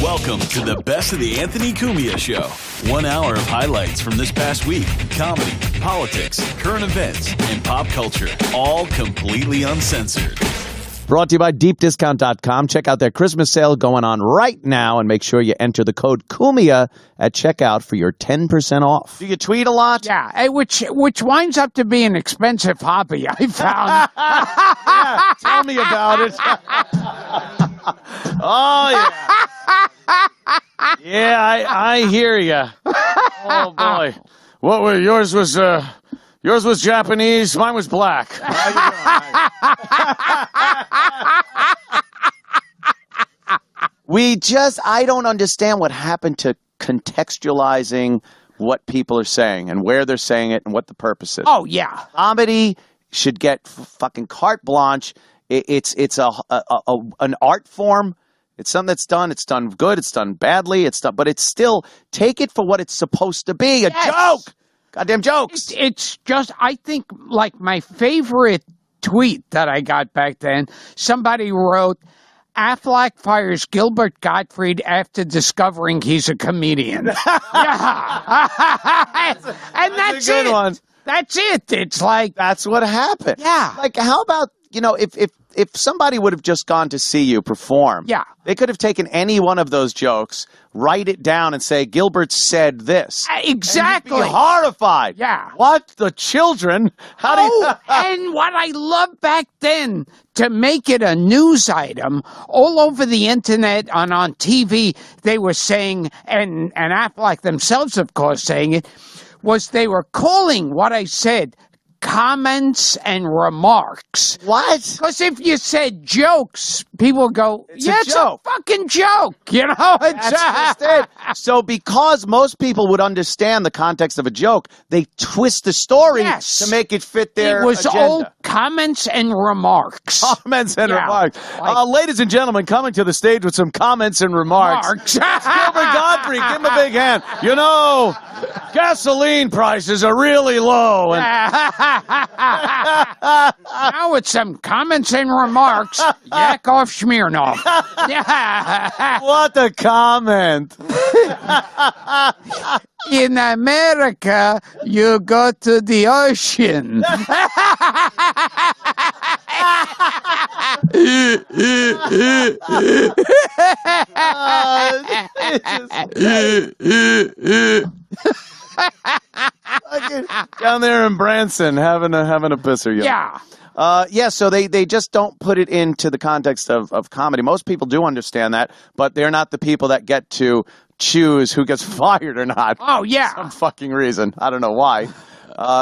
Welcome to the best of the Anthony Cumia Show. 1 hour of highlights from this past week. Comedy, politics, current events, and pop culture. All completely uncensored. Brought to you by DeepDiscount.com. Check out their Christmas sale going on right now and make sure you enter the code Cumia at checkout for your 10% off. Do you tweet a lot? Yeah, which winds up to be an expensive hobby, I found. Yeah, tell me about it. Oh, yeah. Yeah, I hear you. Oh, boy. What were yours was Japanese, mine was black. I don't understand what happened to contextualizing what people are saying and where they're saying it and what the purpose is. Oh, yeah. Comedy should get fucking carte blanche. It's an art form. It's something that's done. It's done good. It's done badly. But it's still, take it for what it's supposed to be. A joke. Goddamn jokes. It's just, I think, like my favorite tweet that I got back then, somebody wrote, Affleck fires Gilbert Gottfried after discovering he's a comedian. Yeah. And that's a good one. That's it. It's like, that's what happened. Yeah. Like, how about, if somebody would have just gone to see you perform, yeah, they could have taken any one of those jokes, write it down, and say, Gilbert said this. Exactly. And you'd be horrified. Yeah. What? The children? And what I loved back then, to make it a news item, all over the internet and on TV, they were saying, and Affleck themselves, of course, saying it, was they were calling what I said comments and remarks. What? Because if you said jokes, people go, it's a fucking joke. You know? That's just it. So because most people would understand the context of a joke, they twist the story to make it fit their It was agenda. all comments and remarks. Comments and remarks. Ladies and gentlemen, coming to the stage with some comments and remarks. Gilbert Gottfried, give him a big hand. You know, gasoline prices are really low. And now with some comments and remarks, Yakov Smirnoff. What a comment. In America, you go to the ocean. Down there in Branson, having a pisser. Yeah. So they just don't put it into the context of comedy. Most people do understand that, but they're not the people that get to choose who gets fired or not. Oh, yeah. For some fucking reason. I don't know why.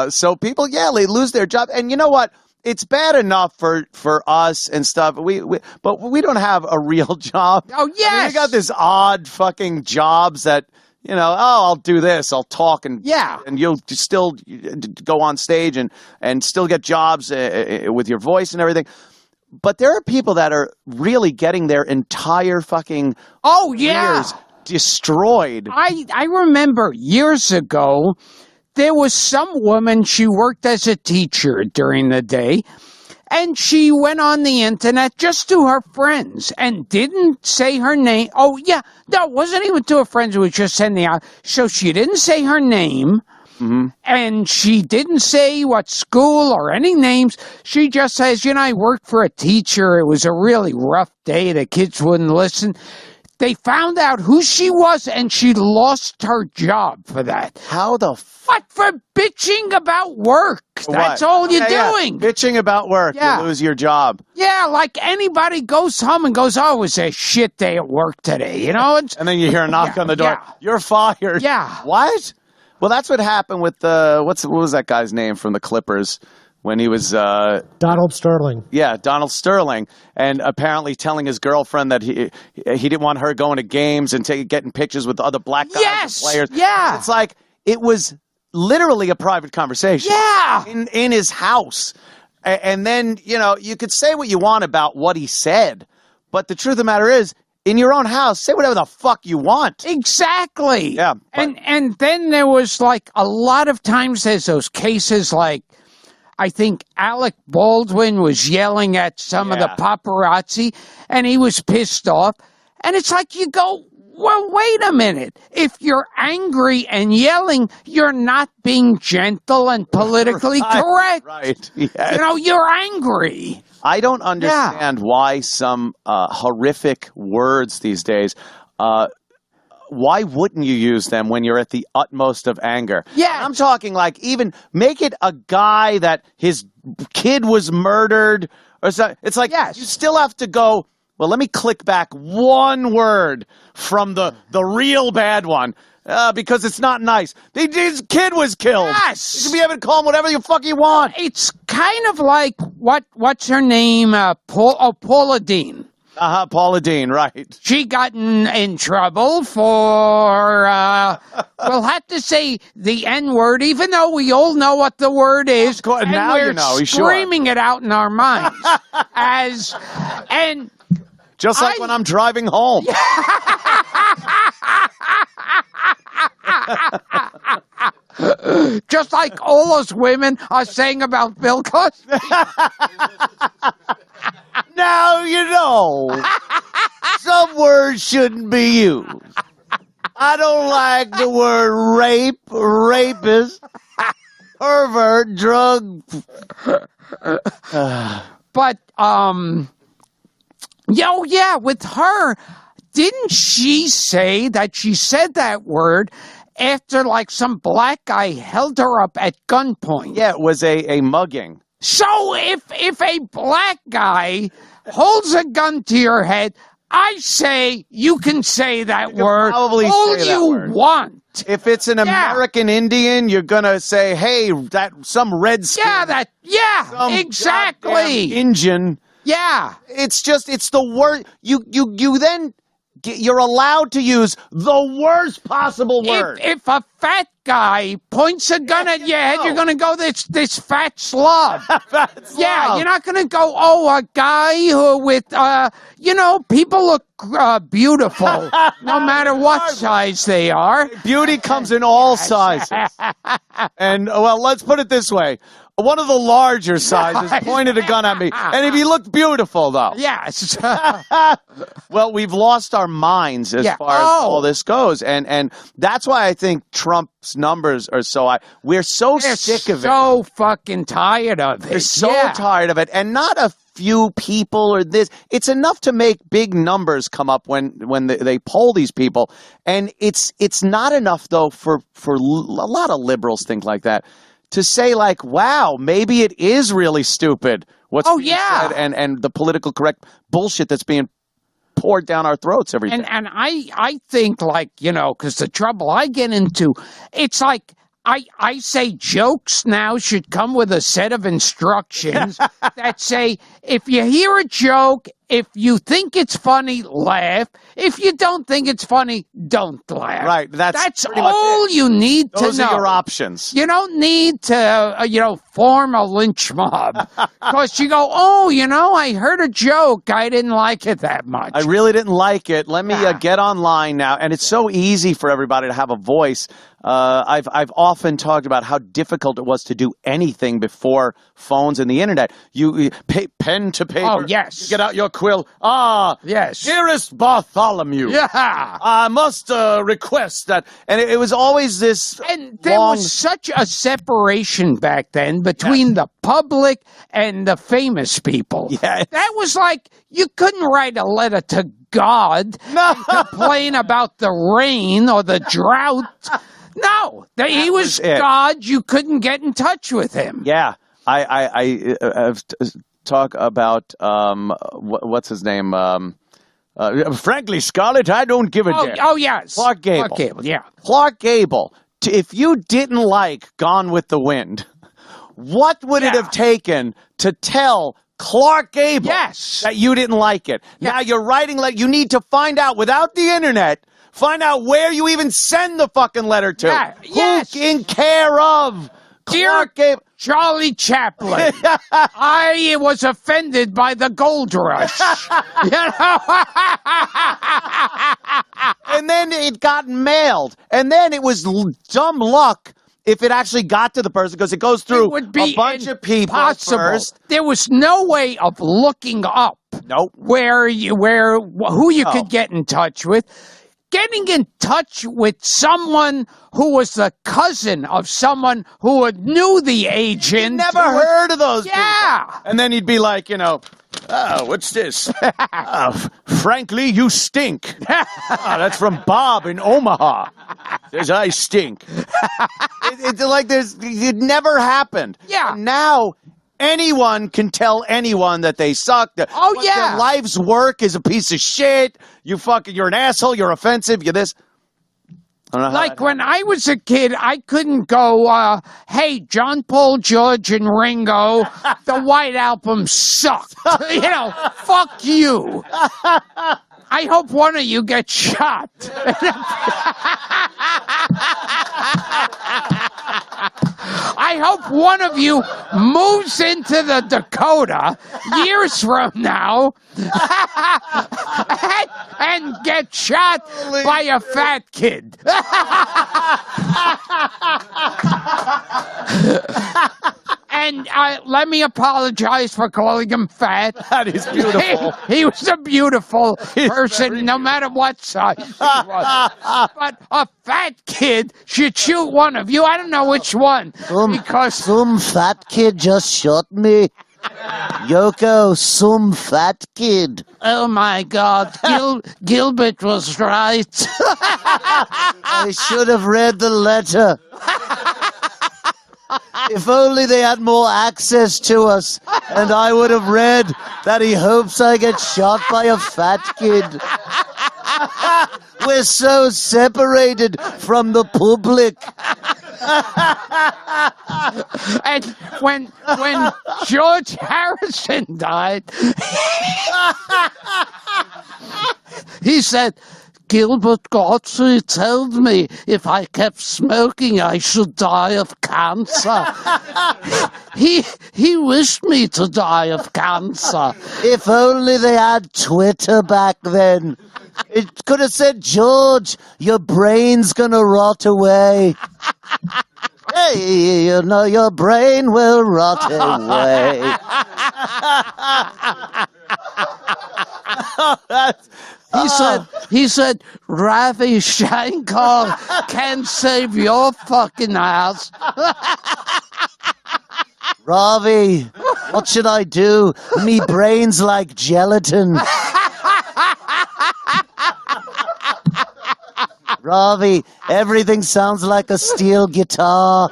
So people, they lose their job. And you know what? It's bad enough for us and stuff, but we don't have a real job. Oh, yes. I mean, we got this odd fucking jobs that, I'll do this, I'll talk, and you'll still go on stage and still get jobs with your voice and everything. But there are people that are really getting their entire fucking careers destroyed. I remember years ago, there was some woman, she worked as a teacher during the day, and she went on the internet just to her friends and didn't say her name. Oh, yeah. No, it wasn't even to her friends. It was just sending out. So she didn't say her name, and she didn't say what school or any names. She just says, I worked for a teacher. It was a really rough day. The kids wouldn't listen. They found out who she was, and she lost her job for that. How the What, for bitching about work? That's all you're doing. Bitching about work. You lose your job. Yeah, like anybody goes home and goes, oh, it was a shit day at work today, And then you hear a knock on the door. Yeah. You're fired. Yeah. What? Well, that's what happened with what was that guy's name from the Clippers? When he was Donald Sterling. Yeah, Donald Sterling, and apparently telling his girlfriend that he didn't want her going to games and getting pictures with other black guys and players. Yeah. It's like it was literally a private conversation. Yeah. In his house. And then, you could say what you want about what he said, but the truth of the matter is, in your own house, say whatever the fuck you want. Exactly. Yeah. And then there was like a lot of times there's those cases like I think Alec Baldwin was yelling at some of the paparazzi, and he was pissed off. And it's like you go, Well, wait a minute. If you're angry and yelling, you're not being gentle and politically correct. Right. Yes. You know, you're angry. I don't understand why some horrific words these days, why wouldn't you use them when you're at the utmost of anger? Yeah. And I'm talking like even make it a guy that his kid was murdered or something. It's like you still have to go, well, let me click back one word from the real bad one because it's not nice. His kid was killed. Yes. You should be able to call him whatever the fuck you want. It's kind of like, what's her name? Paula Deen. Paula Deen, right. She got in trouble for, we'll have to say the N-word, even though we all know what the word is. And now we're you know, screaming it out in our minds. Just like when I'm driving home. Just like all those women are saying about Bill Cosby. Now you know. Some words shouldn't be used. I don't like the word rape, rapist, pervert, drug. But, with her, didn't she say that she said that word after, like, some black guy held her up at gunpoint? Yeah, it was a mugging. So if a black guy holds a gun to your head, I say you can say that word all you want. If it's an American Indian, you're gonna say, "Hey, some redskin." Exactly. Indian. Yeah. It's the word. You then you're allowed to use the worst possible word. If a fat guy points a gun at your head, you're going to go, this fat slob. Yeah, you're not going to go, a guy who with, people look beautiful, no matter what size they are. Beauty comes in all sizes. And, well, let's put it this way. One of the larger sizes pointed a gun at me, and he looked beautiful, though. Yes. Well, we've lost our minds as far as all this goes, and that's why I think Trump's numbers are so high. We're so sick of it. So fucking tired of it. We're so tired of it, and not a few people or this. It's enough to make big numbers come up when they poll these people, and it's not enough though for a lot of liberals think like that. To say like, wow, maybe it is really stupid what's being said and the political correct bullshit that's being poured down our throats every day. And I think like, because the trouble I get into, it's like I say jokes now should come with a set of instructions that say, if you hear a joke, if you think it's funny, laugh. If you don't think it's funny, don't laugh. Right. That's all you need to know. Those are your options. You don't need to, form a lynch mob. Because you go, I heard a joke. I didn't like it that much. I really didn't like it. Let me get online now. And it's so easy for everybody to have a voice. I've often talked about how difficult it was to do anything before phones and the internet. You pen to paper. Oh, yes. You get out your quill. Yes. Dearest Bartholomew. Yeah. I must request that. And it was always this. And there was such a separation back then between the public and the famous people. Yes. That was like, you couldn't write a letter to God and complain about the rain or the drought. No, he was God. You couldn't get in touch with him. Yeah, I talk about what's his name? Frankly, Scarlett, I don't give a damn. Oh yes, Clark Gable. Clark Gable, yeah. Clark Gable. If you didn't like Gone with the Wind, what would it have taken to tell Clark Gable that you didn't like it? Now you're writing you need to find out without the internet. Find out where you even send the fucking letter to. Who in care of Clark Gable? Charlie Chaplin. I was offended by the gold rush. And then it got mailed. And then it was dumb luck if it actually got to the person because it goes through a bunch of people first. There was no way of looking up who you could get in touch with. getting in touch with someone who was the cousin of someone who knew the agent. Never heard of those people. Yeah. And then he'd be like, oh, what's this? Frankly, you stink. That's from Bob in Omaha. Says I stink. It's like it never happened. Yeah. And now anyone can tell anyone that they suck. Oh, yeah. Their life's work is a piece of shit. You're an asshole. You're offensive. You're this. Like when I was a kid, I couldn't go, hey, John Paul, George, and Ringo, the White Album sucked. Fuck you. I hope one of you gets shot. I hope one of you moves into the Dakota years from now and gets shot by a fat kid. And let me apologize for calling him fat. That is beautiful. He was a beautiful person, no matter what size he was. But a fat kid should shoot one of you. I don't know which one. Some fat kid just shot me. Yoko, some fat kid. Oh, my God. Gilbert was right. I should have read the letter. If only they had more access to us, and I would have read that he hopes I get shot by a fat kid. We're so separated from the public. And when George Harrison died, he said, Gilbert Gottfried told me if I kept smoking, I should die of cancer. He wished me to die of cancer. If only they had Twitter back then. It could have said, George, your brain's gonna rot away. Hey, your brain will rot away. He said, Ravi Shankar can't save your fucking ass. Ravi, what should I do? Me brain's like gelatin. Ravi, everything sounds like a steel guitar.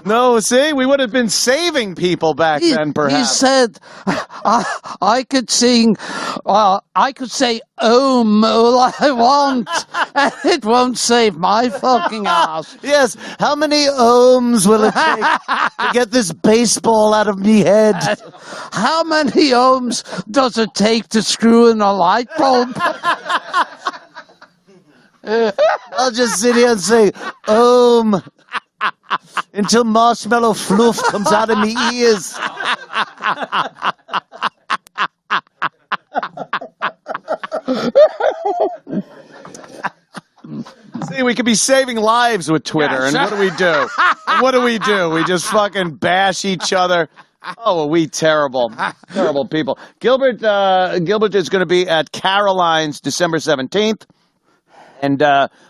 No, see, we would have been saving people back then, perhaps. He said, I could sing, I could say, all I want, and it won't save my fucking ass. Yes, how many ohms will it take to get this baseball out of me head? How many ohms does it take to screw in a light bulb? I'll just sit here and say, until marshmallow fluff comes out of me ears. See, we could be saving lives with Twitter, and what do we do? What do we do? We just fucking bash each other. Oh, are we terrible people. Gilbert is going to be at Caroline's December 17th. And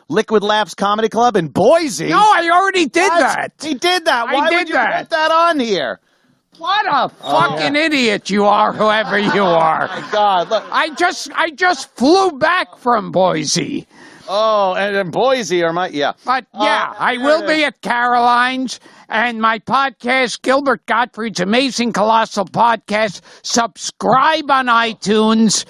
Liquid Laughs Comedy Club in Boise. No, I already did that. He did that. Why would you put that on here? What a fucking idiot you are, whoever you are. Oh my God! Look, I just flew back from Boise. Oh, and in Boise, But yeah, I will be at Caroline's, and my podcast, Gilbert Gottfried's Amazing Colossal Podcast. Subscribe on iTunes.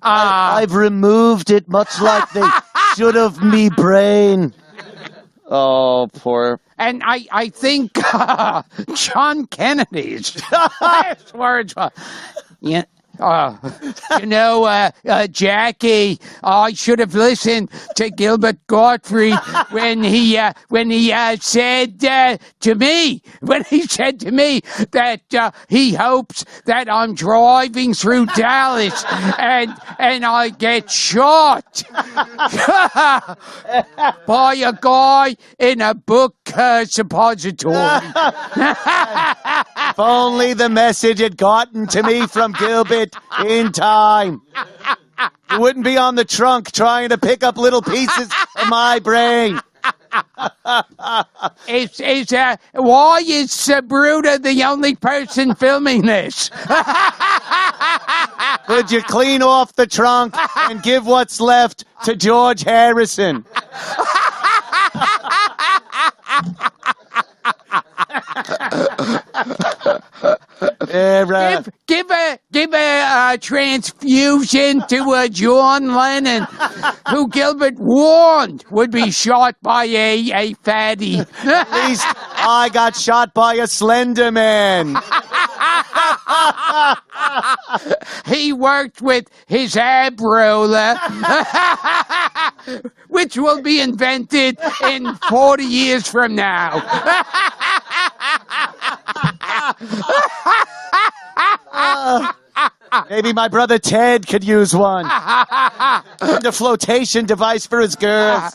I've removed it, much like they should have me brain. Oh, poor. And I think John Kennedy's last words were, Jackie, I should have listened to Gilbert Gottfried when he said to me that he hopes that I'm driving through Dallas and I get shot by a guy in a book suppository. If only the message had gotten to me from Gilbert in time. You wouldn't be on the trunk trying to pick up little pieces of my brain. Why is Sabruta the only person filming this? Could you clean off the trunk and give what's left to George Harrison? Give a transfusion to John Lennon, who Gilbert warned would be shot by a fatty. At least I got shot by a Slender Man. He worked with his ab roller, which will be invented in 40 years from now. Maybe my brother Ted could use one. And a flotation device for his girls.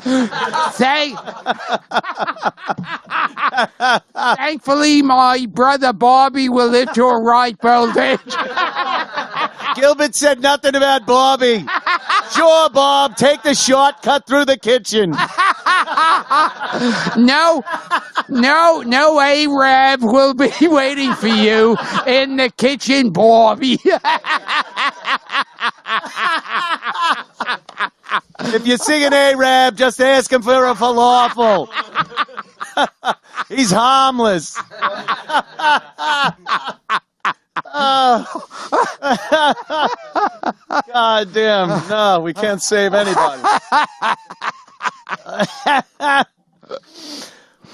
Thankfully, my brother Bobby will live to a ripe old age. Gilbert said nothing about Bobby. Sure, Bob, take the shortcut through the kitchen. No Arab will be waiting for you in the kitchen, Bobby. If you see an Arab, just ask him for a falafel. He's harmless. God damn. No, we can't save anybody.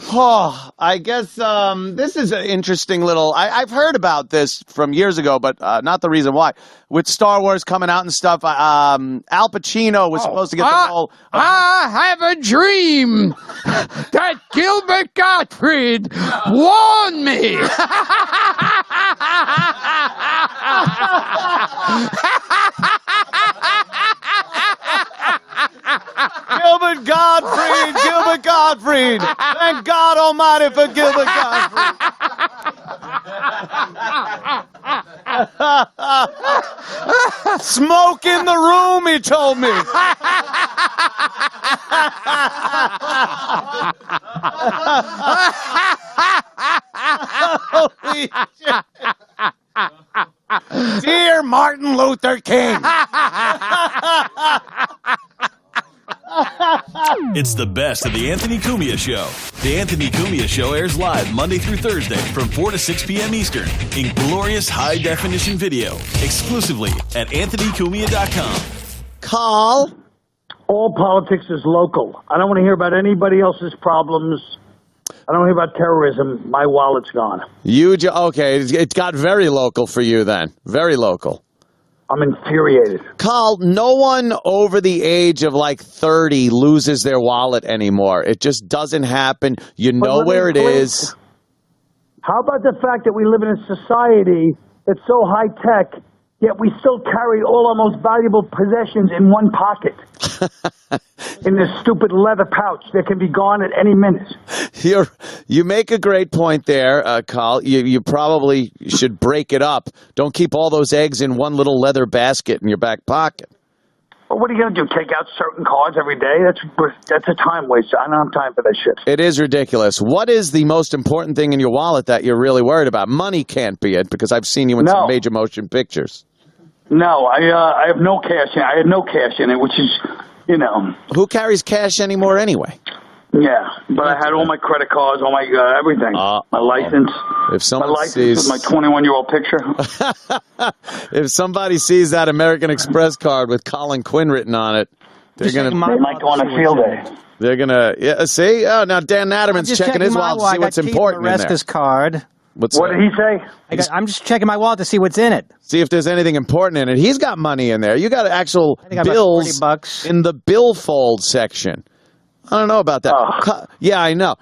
Oh, I guess this is an interesting little... I've heard about this from years ago, but not the reason why. With Star Wars coming out and stuff, Al Pacino was supposed to get the role. I have a dream that Gilbert Gottfried warned me. Gilbert Gottfried. Thank God Almighty for Gilbert Gottfried. Smoke in the room, he told me. Holy shit. Dear Martin Luther King. It's the best of the Anthony Cumia Show. The Anthony Cumia Show airs live Monday through Thursday from 4 to 6 p.m. Eastern in glorious high-definition video, exclusively at anthonycumia.com. Carl? All politics is local. I don't want to hear about anybody else's problems. I don't want to hear about terrorism. My wallet's gone. Okay, it got very local for you then. Very local. I'm infuriated. Carl, no one over the age of like 30 loses their wallet anymore. It just doesn't happen. You know where it is. How about the fact that we live in a society that's so high-tech, yet we still carry all our most valuable possessions in one pocket? In this stupid leather pouch that can be gone at any minute. You make a great point there, Carl. You probably should break it up. Don't keep all those eggs in one little leather basket in your back pocket. Well, what are you going to do, take out certain cards every day? That's a time waster. I don't have time for that shit. It is ridiculous. What is the most important thing in your wallet that you're really worried about? Money can't be it, because I've seen you in some major motion pictures. No, I have no cash in it. I had no cash in it, which is, you know. Who carries cash anymore anyway? Yeah, but I had all my credit cards, all my everything. My license. If someone my license sees with my 21-year-old picture. If somebody sees that American Express card with Colin Quinn written on it, they're going to... They might go on a field day. They're going to... see? Oh, now Dan Natterman's checking his wallet to see what's important in there. His card. What did he say? I'm just checking my wallet to see what's in it. See if there's anything important in it. He's got money in there. You got actual bills $40 in the billfold section. I don't know about that. Yeah, I know.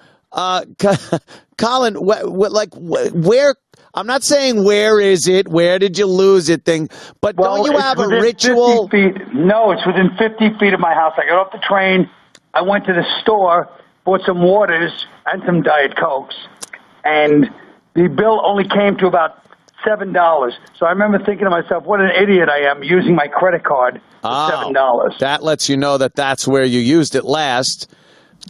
Colin, where? I'm not saying where is it, where did you lose it thing, but don't you have a ritual? 50 feet. No, it's within 50 feet of my house. I got off the train. I went to the store, bought some waters and some Diet Cokes, and the bill only came to about $7. So I remember thinking to myself, what an idiot I am using my credit card for $7. That lets you know that that's where you used it last.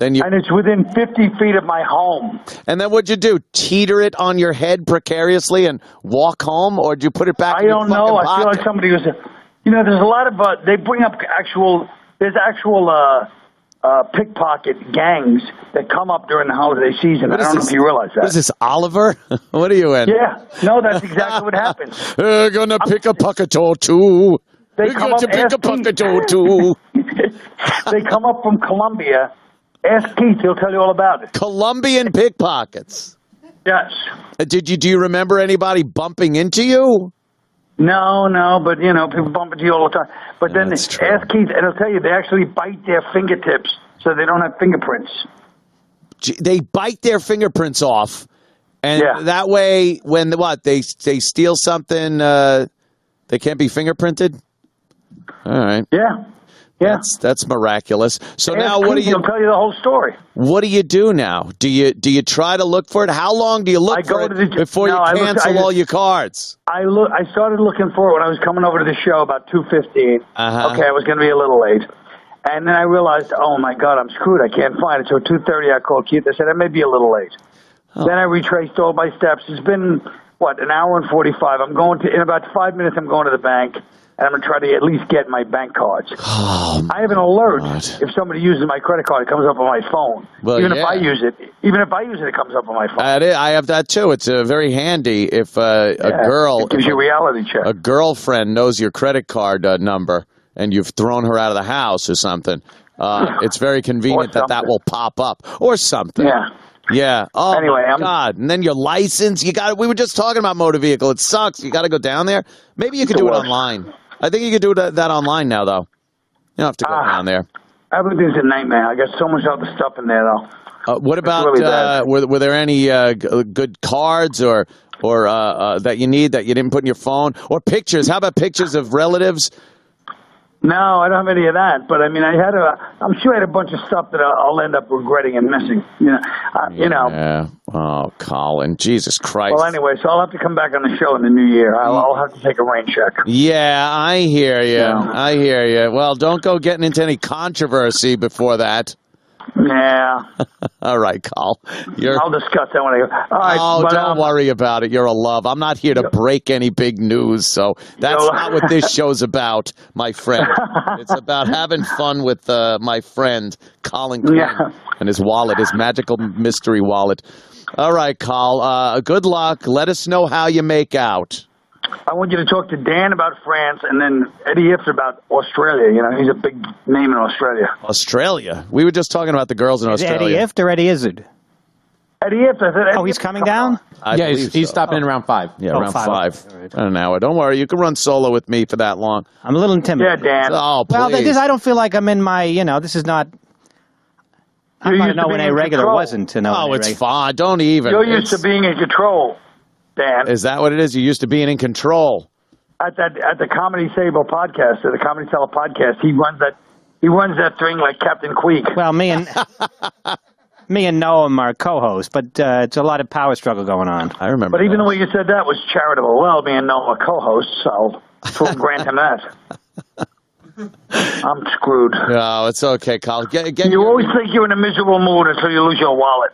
And it's within 50 feet of my home. And then what'd you do? Teeter it on your head precariously and walk home? Or did you put it back in your fucking pocket? I don't know. I feel like somebody was... there's a lot of... they bring up actual pickpocket gangs that come up during the holiday season. I don't know if you realize that. What is this, Oliver? What are you in? Yeah. No, that's exactly what happens. We're going to pick a pocket or two. They We're going to pick a pocket or two. They come up from Colombia. Ask Keith. He'll tell you all about it. Colombian pickpockets. Yes. Do you remember anybody bumping into you? No, but, people bump into you all the time. But then ask Keith, and he'll tell you they actually bite their fingertips so they don't have fingerprints. They bite their fingerprints off, and that way, when they steal something, they can't be fingerprinted? All right. Yeah. That's miraculous. So now what do you... He'll tell you the whole story. What do you do now? Do you try to look for it? How long do you look for it before you cancel all your cards? I started looking for it when I was coming over to the show about 2:15. Okay, I was going to be a little late. And then I realized, oh, my God, I'm screwed. I can't find it. So at 2:30, I called Keith. I said, I may be a little late. Oh. Then I retraced all my steps. It's been, an hour and 45. In about 5 minutes, I'm going to the bank. And I'm going to try to at least get my bank cards. Oh, I have an alert if somebody uses my credit card. It comes up on my phone. Well, Even if I use it, it comes up on my phone. I have that too. It's very handy if a girl it gives you a reality check. A girlfriend knows your credit card number and you've thrown her out of the house or something. It's very convenient that will pop up or something. Yeah. Oh, anyway, my God. And then your license. We were just talking about motor vehicle. It sucks. You got to go down there. Maybe you could do it online. I think you could do that online now, though. You don't have to go down there. Everything's a nightmare. I got so much other stuff in there, though. What about, really were there any good cards or that you need that you didn't put in your phone? Or pictures? How about pictures of relatives? No, I don't have any of that. But, I'm sure I had a bunch of stuff that I'll end up regretting and missing. Yeah. Oh, Colin. Jesus Christ. Well, anyway, so I'll have to come back on the show in the new year. I'll have to take a rain check. Yeah, I hear you. I hear you. Well, don't go getting into any controversy before that. Yeah. All right, Carl. I'll discuss that when I go. All right, don't worry about it. You're a love. I'm not here to break any big news, so that's not what this show's about, my friend. It's about having fun with my friend, Colin Quinn, and his wallet, his magical mystery wallet. All right, Carl. Good luck. Let us know how you make out. I want you to talk to Dan about France and then Eddie Ifft about Australia. He's a big name in Australia. Australia? We were just talking about the girls in Australia. Eddie Ifft or Eddie Izzard? Eddie Ifft. I said Eddie he's coming down? Yeah, he's stopping in around 5. Yeah, around 5. Right. An hour. Don't worry. You can run solo with me for that long. I'm a little intimidated. Yeah, Dan. Oh, please. Well, I don't feel like I'm in my, this is not... I'm not know when a regular wasn't to know. Oh, it's fine. Don't even. You're used to being in control, Dan. Is that what it is? You're used to being in control. At the Comedy Sable podcast, or the Comedy Cellar podcast, he runs that thing like Captain Queek. Well, me and Noam are co-hosts, but it's a lot of power struggle going on. I remember. But even the way you said that was charitable. Well, me and Noam are co-hosts, so I'll grant him that. I'm screwed. No, it's okay, Carl. You always think you're in a miserable mood until you lose your wallet.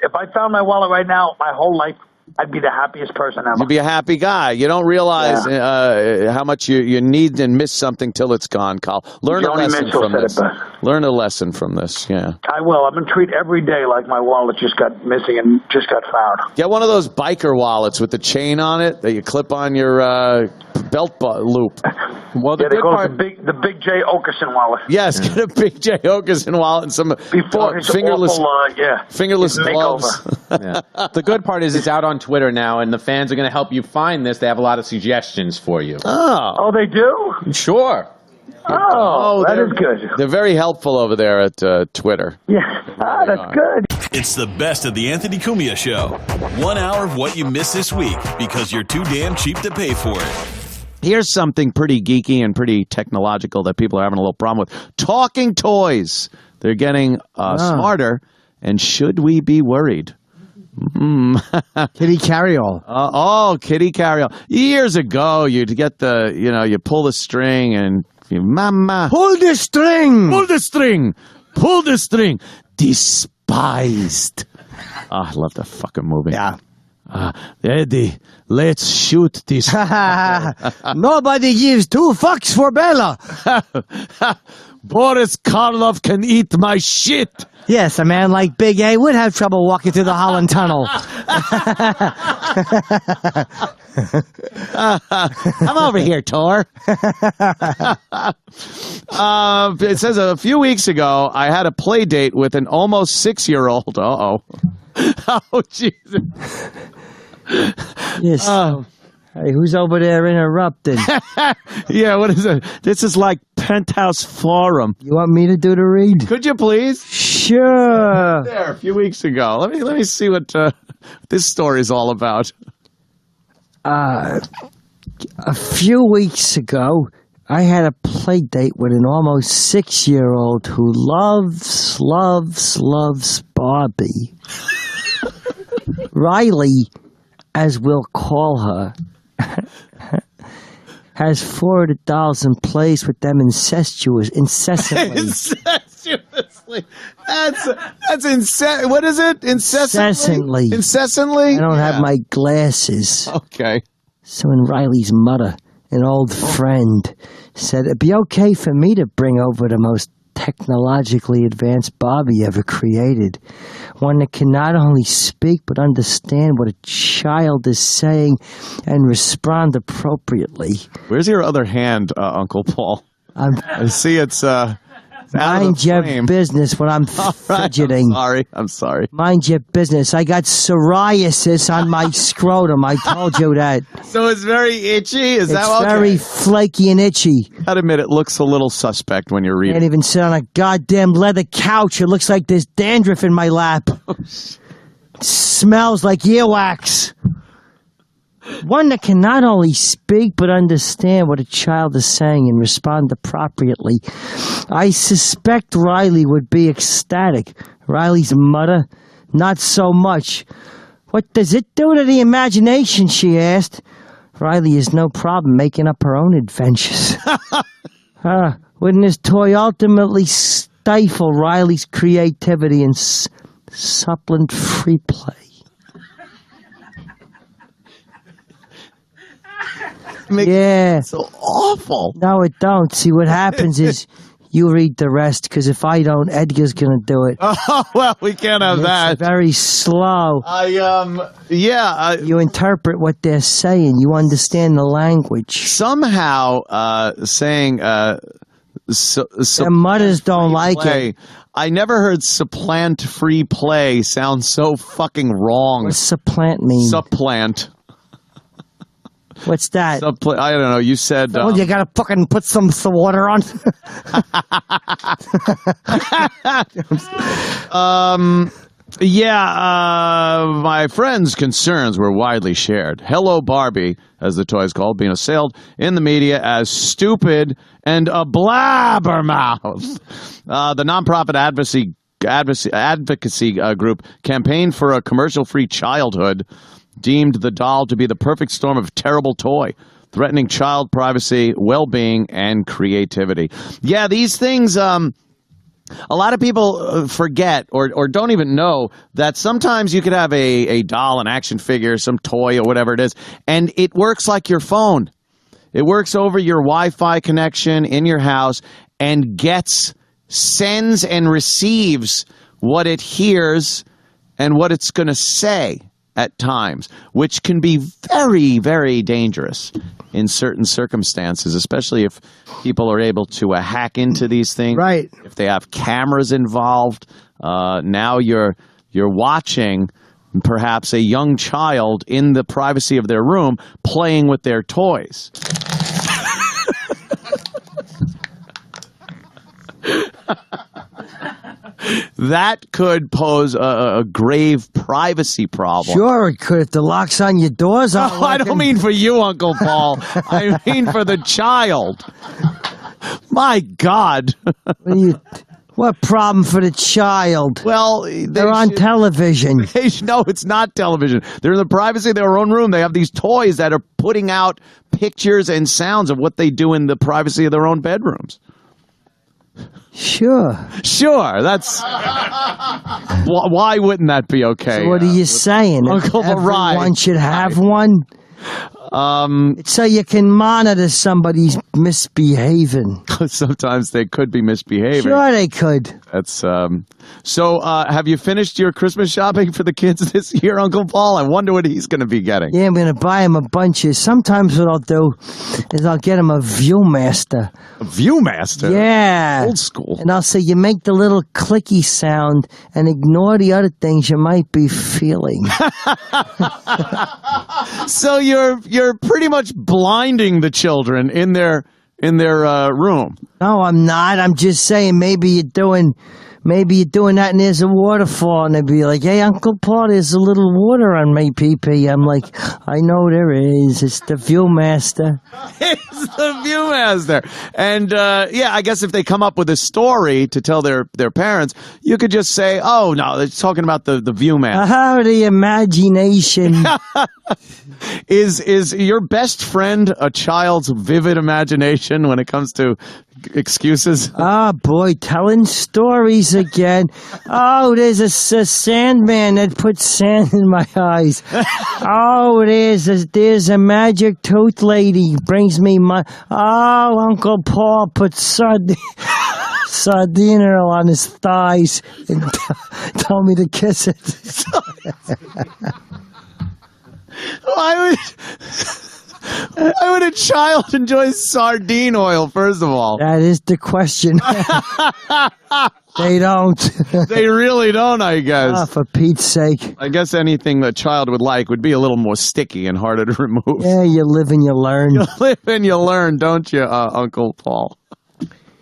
If I found my wallet right now, my whole life, I'd be the happiest person ever. You'd be a happy guy. You don't realize how much you need and miss something till it's gone, Carl. Learn a lesson from this. Learn a lesson from this, yeah. I will. I'm going to treat every day like my wallet just got missing and just got found. Get one of those biker wallets with the chain on it that you clip on your belt loop. Well, they call it the Big J Okerson wallet. Yes, get a Big J Okerson wallet and some fingerless gloves. The good part is it's out on Twitter now, and the fans are going to help you find this. They have a lot of suggestions for you. Oh, they do? Sure. Oh, that is good. They're very helpful over there at Twitter. Yeah, that's good. It's the best of the Anthony Cumia Show. 1 hour of what you missed this week because you're too damn cheap to pay for it. Here's something pretty geeky and pretty technological that people are having a little problem with. Talking toys. They're getting smarter, and should we be worried? Kitty Carryall. Kitty Carryall. Years ago, you'd get you pull the string and mama. Pull the string. Pull the string. Pull the string. Despised. I love that fucking movie. Yeah. Eddie, let's shoot this. Nobody gives 2 fucks for Bella. Boris Karloff can eat my shit. Yes, a man like Big A would have trouble walking through the Holland Tunnel. Come over here, Tor. It says a few weeks ago, I had a play date with an almost 6-year-old. Uh-oh. Oh, Jesus. Yes. Hey, who's over there interrupting? Yeah, what is it? This is like Penthouse Forum. You want me to do the read? Could you please? Sure. There, a few weeks ago. Let me see what this story is all about. A few weeks ago, I had a play date with an almost 6-year-old who loves Barbie. Riley, as we'll call her, has 4 of the dolls and plays with them incessantly. Incessuously. What is it? Incessantly. I don't have my glasses. Okay. So when Riley's mother, an old friend, said it'd be okay for me to bring over the most technologically advanced Barbie ever created. One that can not only speak but understand what a child is saying and respond appropriately. Where's your other hand, Uncle Paul? I see it's mind your business when I'm fidgeting. I'm sorry. Mind your business. I got psoriasis on my scrotum. I told you that. So it's very itchy? Is that okay? It's very flaky and itchy. I'd admit it looks a little suspect when you're reading. Can't even sit on a goddamn leather couch. It looks like there's dandruff in my lap. Smells like earwax. One that can not only speak but understand what a child is saying and respond appropriately. I suspect Riley would be ecstatic. Riley's mother, not so much. What does it do to the imagination, she asked. Riley has no problem making up her own adventures. Wouldn't this toy ultimately stifle Riley's creativity and supplant free play? Yeah. So awful. No, it don't. See, what happens is you read the rest, because if I don't, Edgar's going to do it. Oh, well, we can't have that. It's very slow. You interpret what they're saying. You understand the language. Somehow, saying... Their mothers don't like it. I never heard supplant free play sound so fucking wrong. What's supplant mean? Supplant. What's that? I don't know. You said... well, you gotta fucking put some water on. My friend's concerns were widely shared. Hello, Barbie, as the toy is called, being assailed in the media as stupid and a blabbermouth. The nonprofit advocacy group Campaign for a Commercial-Free Childhood deemed the doll to be the perfect storm of terrible toy, threatening child privacy, well-being, and creativity. Yeah, these things, a lot of people forget or don't even know that sometimes you could have a doll, an action figure, some toy or whatever it is, and it works like your phone. It works over your Wi-Fi connection in your house and sends and receives what it hears and what it's going to say at times, which can be very, very dangerous in certain circumstances, especially if people are able to hack into these things. Right. If they have cameras involved, now you're watching perhaps a young child in the privacy of their room playing with their toys. That could pose a grave privacy problem. Sure, it could. If the locks on your doors aren't working. I don't mean for you, Uncle Paul. I mean for the child. My God. What What problem for the child? Well, they're on television. No, it's not television. They're in the privacy of their own room. They have these toys that are putting out pictures and sounds of what they do in the privacy of their own bedrooms. Sure. That's why wouldn't that be okay? So what are you saying? Uncle Everyone should have one. So you can monitor somebody's misbehaving. Sometimes they could be misbehaving. Sure, they could. That's So, have you finished your Christmas shopping for the kids this year, Uncle Paul? I wonder what he's going to be getting. Yeah, I'm going to buy him a bunch of. Sometimes what I'll do is I'll get him a ViewMaster. A ViewMaster? Yeah. Old school. And I'll say, you make the little clicky sound and ignore the other things you might be feeling. So you're pretty much blinding the children in their room. No, I'm not. I'm just saying maybe you're doing that and there's a waterfall and they'd be like, hey, Uncle Paul, there's a little water on my pee-pee. I'm like, I know there is. It's the ViewMaster. It's the ViewMaster. And, I guess if they come up with a story to tell their parents, you could just say, oh, no, they're talking about the ViewMaster. How the imagination. Is your best friend a child's vivid imagination when it comes to excuses? Oh, boy, telling stories again. Oh, there's a sandman that puts sand in my eyes. Oh, there's a magic tooth lady brings me my... Oh, Uncle Paul puts sardine oil on his thighs and told me to kiss it. Why would a child enjoy sardine oil, first of all? That is the question. They don't. They really don't, I guess. Oh, for Pete's sake. I guess anything a child would like would be a little more sticky and harder to remove. Yeah, you live and you learn. You live and you learn, don't you, Uncle Paul?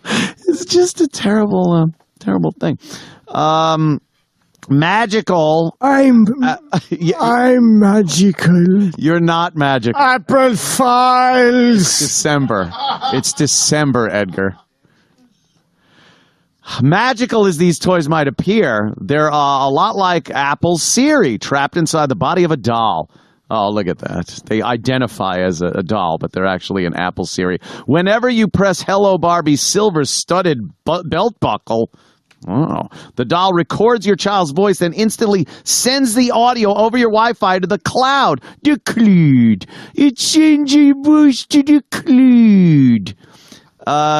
It's just a terrible thing. Magical. I'm magical. You're not magical. Apple files. It's December, Edgar. Magical as these toys might appear, they're a lot like Apple's Siri, trapped inside the body of a doll. Oh, look at that. They identify as a doll, but they're actually an Apple Siri. Whenever you press Hello Barbie's silver-studded belt buckle, the doll records your child's voice, then instantly sends the audio over your Wi-Fi to the cloud. The cloud. It sends your voice to the cloud.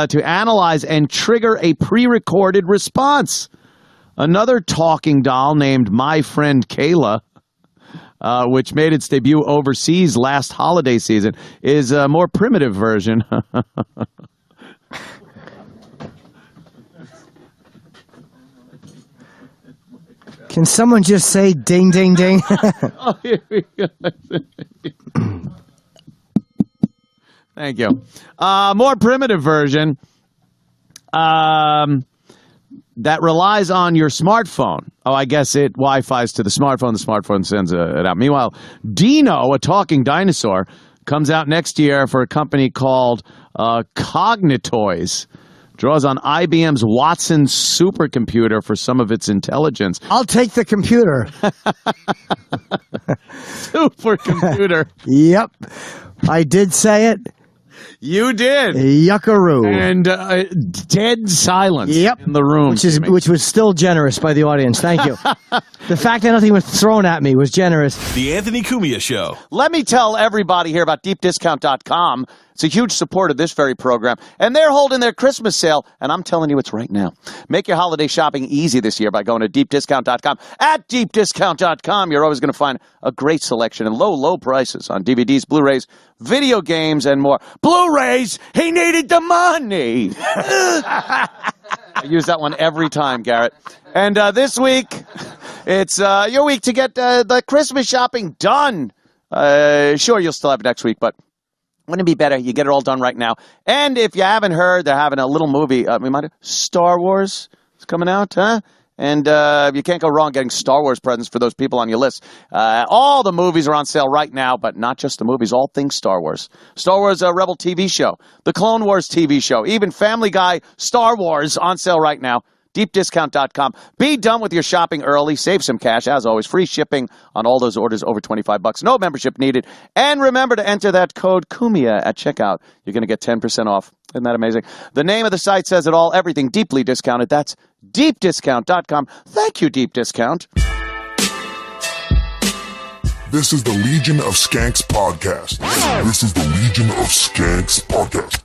To analyze and trigger a pre-recorded response. Another talking doll named My Friend Kayla, which made its debut overseas last holiday season, is a more primitive version. Can someone just say ding, ding, ding? Oh, here we go. Thank you. More primitive version that relies on your smartphone. Oh, I guess it Wi-Fi's to the smartphone. The smartphone sends it out. Meanwhile, Dino, a talking dinosaur, comes out next year for a company called Cognitoys. Draws on IBM's Watson supercomputer for some of its intelligence. I'll take the computer. Supercomputer. Yep. I did say it. You did. Yuckaroo. And dead silence in the room. Which was still generous by the audience. Thank you. The fact that nothing was thrown at me was generous. The Anthony Cumia Show. Let me tell everybody here about deepdiscount.com. It's a huge support of this very program. And they're holding their Christmas sale, and I'm telling you it's right now. Make your holiday shopping easy this year by going to deepdiscount.com. At deepdiscount.com, you're always going to find a great selection and low, low prices on DVDs, Blu-rays, video games, and more. Blu-rays, he needed the money. I use that one every time, Garrett. And this week, it's your week to get the Christmas shopping done. Sure, you'll still have it next week, but wouldn't it be better? You get it all done right now. And if you haven't heard, they're having a little movie. Star Wars is coming out, huh? And you can't go wrong getting Star Wars presents for those people on your list. All the movies are on sale right now, but not just the movies, all things Star Wars. Star Wars Rebel TV show, the Clone Wars TV show, even Family Guy Star Wars on sale right now. deepdiscount.com. Be done with your shopping early. Save some cash. As always, free shipping on all those orders over $25. No membership needed. And remember to enter that code Cumia at checkout. You're going to get 10% off. Isn't that amazing? The name of the site says it all. Everything deeply discounted. That's deepdiscount.com. Thank you, Deep Discount. This is the Legion of Skanks podcast. This is the Legion of Skanks podcast.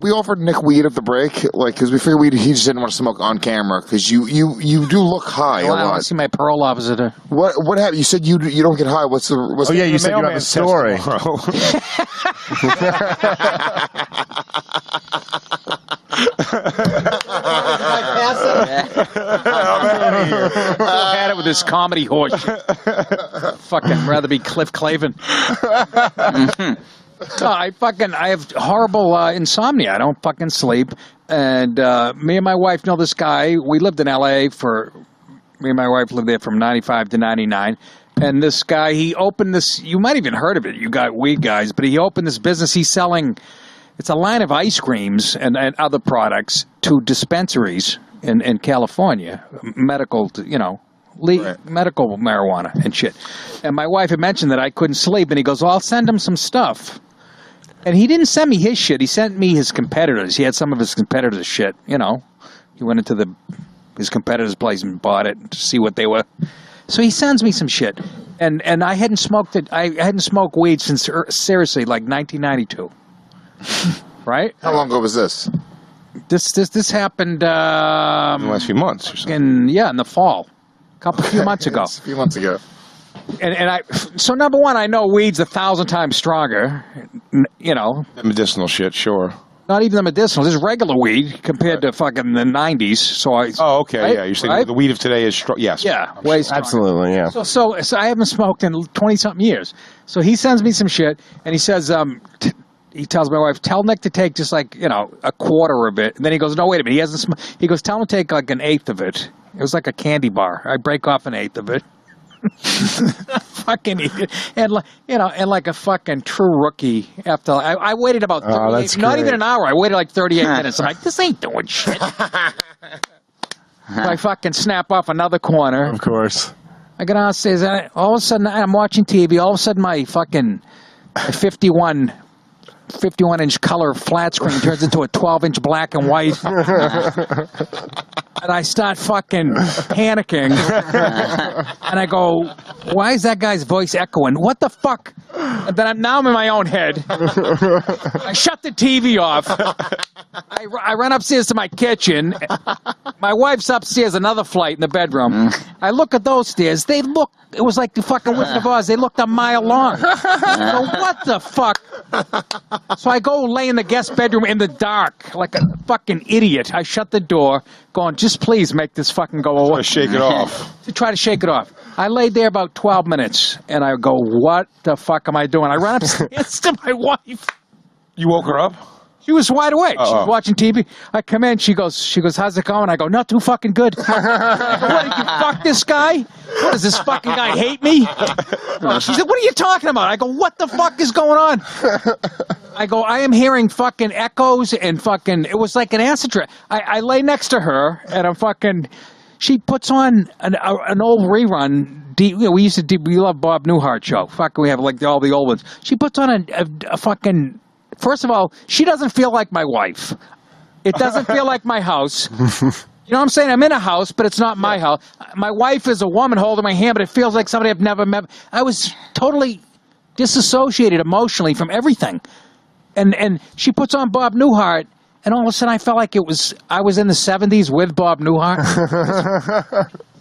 We offered Nick weed at the break, because we figured he just didn't want to smoke on camera, because you do look high a lot. I want to see my parole officer. What happened? You said you don't get high. What's you said you have a story. I had it with this comedy horse. Fucking rather be Cliff Clavin. I have horrible insomnia. I don't fucking sleep. And me and my wife know this guy. We lived in L.A. Me and my wife lived there from 95 to 99. And this guy, he opened this, you might even heard of it, you got weed guys, but he opened this business. He's selling, it's a line of ice creams and other products to dispensaries in California, medical, medical marijuana and shit. And my wife had mentioned that I couldn't sleep, and he goes, well, I'll send him some stuff. And he didn't send me his shit. He sent me his competitors. He had some of his competitors' shit, He went into his competitor's place and bought it to see what they were. So he sends me some shit. And I hadn't smoked it. I hadn't smoked weed since, seriously, like 1992. Right? How long ago was this? This happened... in the last few months or something. In the fall. A few months ago. A few months ago. So number one, I know weed's 1,000 times stronger, The medicinal shit, sure. Not even the medicinal. This is regular weed compared to fucking the 90s. So okay, right? Yeah. You're saying the weed of today is strong. Yes. Yeah, way stronger. Absolutely, yeah. So I haven't smoked in 20-something years. So he sends me some shit, and he says, he tells my wife, tell Nick to take just a quarter of it. And then he goes, no, wait a minute. He hasn't. He goes, tell him to take like an eighth of it. It was like a candy bar. I break off an eighth of it. Fucking idiot. And like a fucking true rookie. After I waited about 38, not even an hour. I waited like 38 minutes. I'm like, this ain't doing shit. I fucking snap off another corner. Of course. I get downstairs. All of a sudden, I'm watching TV. All of a sudden, my fucking 51-inch color flat screen turns into a 12-inch black and white. And I start fucking panicking. And I go, why is that guy's voice echoing? What the fuck? And then now I'm in my own head. I shut the TV off. I run upstairs to my kitchen. My wife's upstairs, another flight in the bedroom. I look at those stairs. It was like the fucking Wizard of Oz. They looked a mile long. So what the fuck? So I go lay in the guest bedroom in the dark like a fucking idiot. I shut the door, going, just please make this fucking go away. To shake it off. To try to shake it off. I laid there about 12 minutes, and I go, what the fuck am I doing? I run upstairs to my wife. You woke her up? She was wide awake. She was watching TV. I come in. She goes, how's it going? I go, not too fucking good. I go, what, did you fuck this guy? What, does this fucking guy hate me? She said, what are you talking about? I go, what the fuck is going on? I go, I am hearing fucking echoes and fucking, it was like an acid trip. I lay next to her, and I'm fucking, she puts on an old rerun. We love Bob Newhart show. Fuck, we have like all the old ones. She puts on a fucking... First of all, she doesn't feel like my wife. It doesn't feel like my house. You know what I'm saying? I'm in a house, but it's not my house. My wife is a woman holding my hand, but it feels like somebody I've never met. I was totally disassociated emotionally from everything. And she puts on Bob Newhart, and all of a sudden I felt like I was in the 70s with Bob Newhart.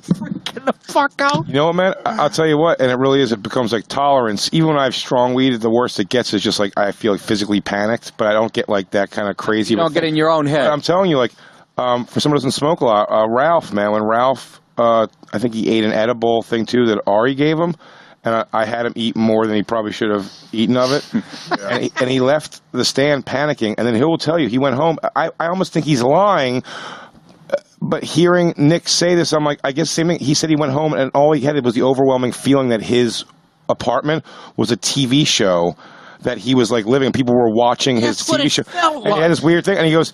Freaking the fuck out. You know what, man? I'll tell you what, and it really is. It becomes like tolerance. Even when I have strong weed, the worst it gets is just like I feel like physically panicked, but I don't get like that kind of crazy. You don't get in your own head. But I'm telling you, like, for someone who doesn't smoke a lot, Ralph, man, when Ralph, I think he ate an edible thing too that Ari gave him, and I had him eat more than he probably should have eaten of it. Yeah. and he left the stand panicking, and then he will tell you he went home. I almost think he's lying. But hearing Nick say this, I'm like, I guess same thing. He said he went home and all he had was the overwhelming feeling that his apartment was a TV show that he was like living. People were watching his TV show, and he had this weird thing. And he goes,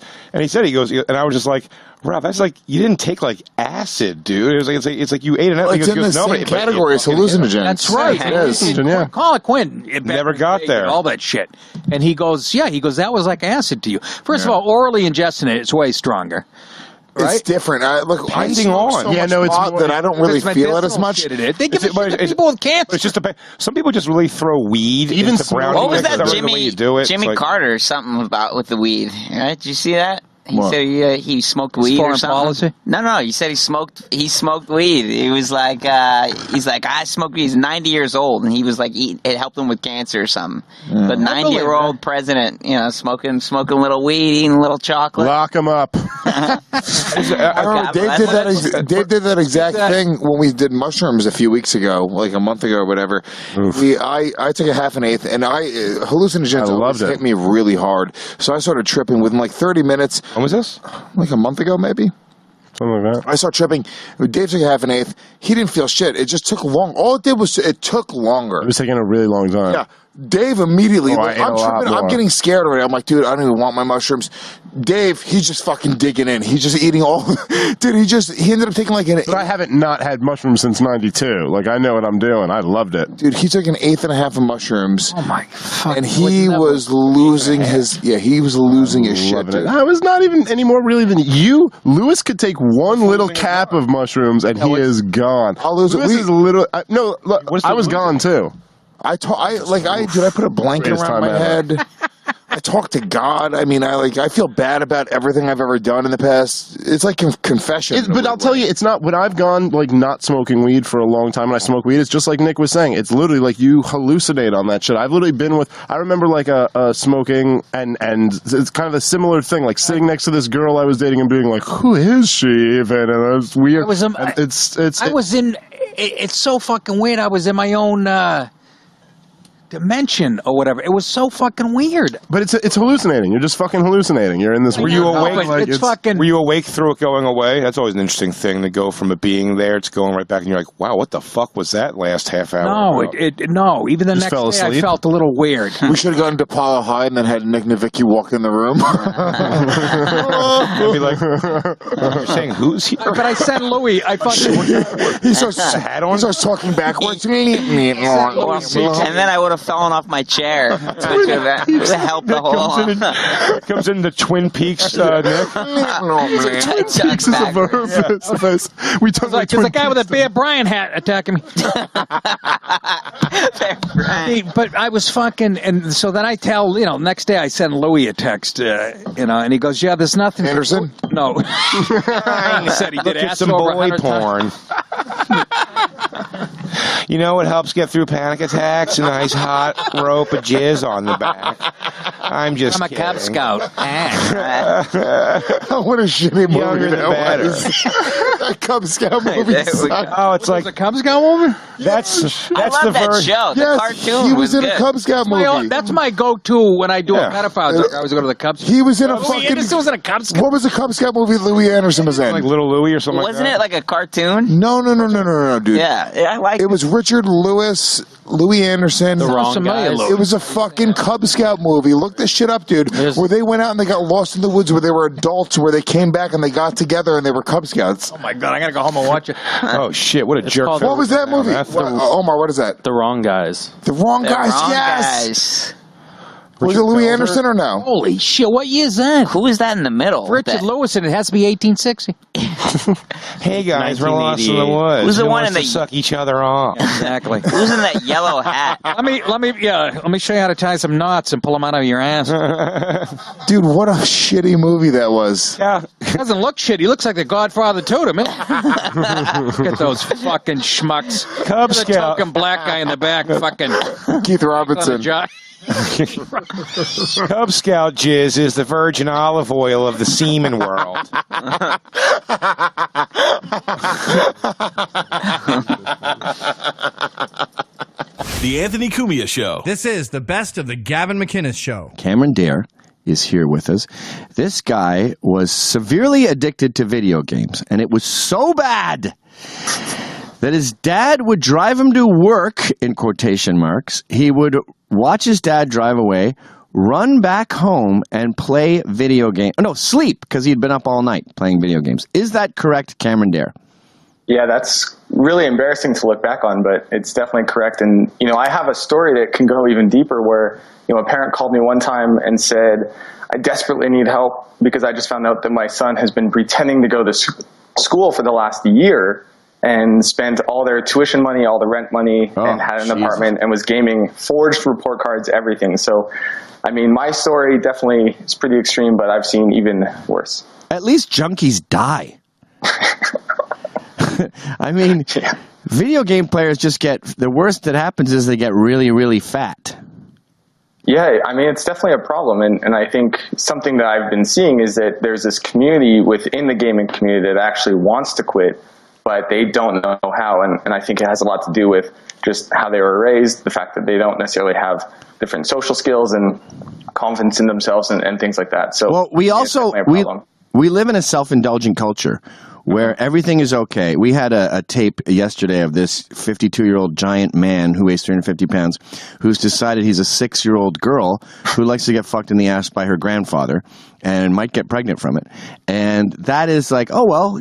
and I was just like, Ralph, that's like you didn't take like acid, dude. It was like it's like you ate an. It's in the same category as hallucinogens. That's right. Yeah. Colin Quinn never got there. All that shit, and he goes, that was like acid to you. First of all, orally ingesting it's way stronger. Right? It's different. Depending on. So much pot that I don't really feel it as much. They give it to people with cancer. It's just some people just really throw weed into brownie. What was that Jimmy like, Carter something about with the weed? Right? Did you see that? He said he smoked weed or something. Policy? No. He said he smoked weed. He was like, I smoked weed. He's 90 years old, and he was like, it helped him with cancer or something. Yeah. But 90-year-old president, smoking a little weed, eating a little chocolate. Lock him up. I remember Dave did that exact thing when we did mushrooms a few weeks ago, like a month ago or whatever. I took a half an eighth, and hallucinogens always hit me really hard. So I started tripping within like 30 minutes. When was this? Like a month ago, maybe. Something like that. I started tripping. Dave took a half an eighth. He didn't feel shit. It just took long. All it did was it took longer. It was taking a really long time. Yeah. Dave immediately, I'm tripping. I'm getting scared already. I'm like, dude, I don't even want my mushrooms. Dave, he's just fucking digging in. He's just eating all. Dude, he ended up taking like an. But I haven't not had mushrooms since '92. Like I know what I'm doing. I loved it. Dude, he took an eighth and a half of mushrooms. Oh my fuck! And he was losing his. Yeah, he was losing his shit. Dude. I was not even any more really than you. Lewis could take one little cap of mushrooms and he is gone. I'll lose Lewis is a little. No, look, I was gone too. Did I put a blanket around my head? I talk to God. I mean, I feel bad about everything I've ever done in the past. It's like confession. But I'll tell you, it's not, when I've gone like not smoking weed for a long time and I smoke weed, it's just like Nick was saying. It's literally like you hallucinate on that shit. I've literally been I remember like a smoking and it's kind of a similar thing, like sitting next to this girl I was dating and being like, who is she even? And it was weird. It's so fucking weird. I was in my own dimension or whatever. It was so fucking weird. But it's hallucinating. You're just fucking hallucinating. You're in this. Were you awake? Fucking. Were you awake through it going away? That's always an interesting thing to go from it being there to going right back, and you're like, wow, what the fuck was that last half hour? No. Even the next day, I felt a little weird. We should have gone to DiPaolo High and then had Nick Novicki walk in the room. I'd be like, you're saying who's here? But I sent Louis. I fucking. He starts talking backwards. And then I would have fallen off my chair. To help the whole. Comes in the Twin Peaks, Nick. Twin Peaks is a verb. We talk like there's a guy with a Bear Bryant hat attacking me. But I was fucking, and so then I tell, next day I send Louis a text, and he goes, yeah, there's nothing. Anderson? No. He said he did ask some boy porn. It helps get through panic attacks. A nice hot rope of jizz on the back. I'm a Cub Scout. What a shitty movie that was. That Cub Scout movie sucked. Oh, it's like a Cub Scout movie? That's the version. Show. The cartoon. He was in a Cub Scout movie. That's my go-to when I do a pedophile joke. I always go to the Cub Scout. He was in a Louis Anderson was in a Cub Scout. What was the Cub Scout movie Louis Anderson was in? Like Little Louie or something. Wasn't it like a cartoon? No, dude. Yeah, I like. It was Richard Lewis, Louis Anderson. The wrong guys. It was a fucking Cub Scout movie. Look this shit up, dude. Where they went out and they got lost in the woods, where they were adults, where they came back and they got together and they were Cub Scouts. Oh my God, I gotta go home and watch it. Oh shit, what a jerk. What was that movie? Omar, what is that? The Wrong Guys. The Wrong Guys, yes. Was it Louis Anderson or no? Holy shit, what year is that? Who is that in the middle? Richard Lewis, and it has to be 1860. Hey guys, we're lost in the woods. Who's the one in the suck each other off? Exactly. Who's in that yellow hat? Let me show you how to tie some knots and pull them out of your ass. Dude, what a shitty movie that was. Yeah, he doesn't look shitty. He looks like the Godfather too to me. Look at those fucking schmucks. Cub Scout. The token black guy in the back, fucking Keith Robinson. Cub Scout jizz is the virgin olive oil of the semen world. The Anthony Cumia Show. This is the best of the Gavin McInnes Show. Cam Adair is here with us. This guy was severely addicted to video games, and it was so bad that his dad would drive him to work, in quotation marks. He would watch his dad drive away, run back home, and play video game. Oh, no, sleep, because he'd been up all night playing video games. Is that correct, Cam Adair? Yeah, that's really embarrassing to look back on, but it's definitely correct. And, I have a story that can go even deeper where, a parent called me one time and said, I desperately need help because I just found out that my son has been pretending to go to school for the last year and spent all their tuition money, all the rent money, and had an apartment and was gaming, forged report cards, everything. So, my story definitely is pretty extreme, but I've seen even worse. At least junkies die. Video game players just the worst that happens is they get really, really fat. Yeah, it's definitely a problem. And I think something that I've been seeing is that there's this community within the gaming community that actually wants to quit, but they don't know how. And I think it has a lot to do with just how they were raised, the fact that they don't necessarily have different social skills and confidence in themselves and things like that. So, we live in a self-indulgent culture where everything is okay. We had a tape yesterday of this 52-year-old giant man who weighs 350 pounds who's decided he's a 6-year-old girl who likes to get fucked in the ass by her grandfather and might get pregnant from it. And that is like, oh, well,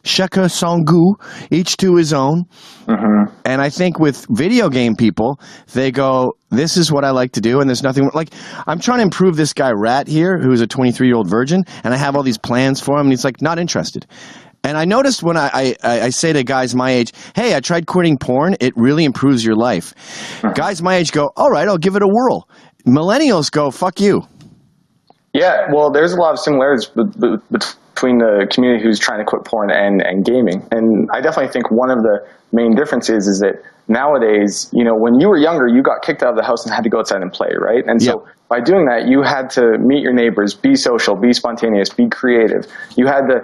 chacun son goût, each to his own. Mm-hmm. And I think with video game people, they go, this is what I like to do, and there's nothing like I'm trying to improve this guy Rat here, who's a 23-year-old virgin, and I have all these plans for him, and he's like, not interested. And I noticed when I say to guys my age, hey, I tried quitting porn, it really improves your life. Mm-hmm. Guys my age go, all right, I'll give it a whirl. Millennials go, fuck you. Yeah, well, there's a lot of similarities between the community who's trying to quit porn and gaming. And I definitely think one of the main differences is that nowadays, when you were younger, you got kicked out of the house and had to go outside and play, right? And so by doing that, you had to meet your neighbors, be social, be spontaneous, be creative. You had to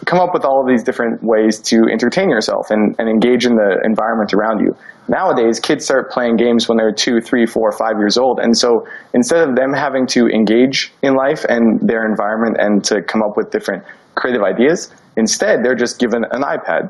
come up with all of these different ways to entertain yourself and engage in the environment around you. Nowadays, kids start playing games when they're 2, 3, 4, 5 years old. And so instead of them having to engage in life and their environment and to come up with different creative ideas, instead they're just given an iPad.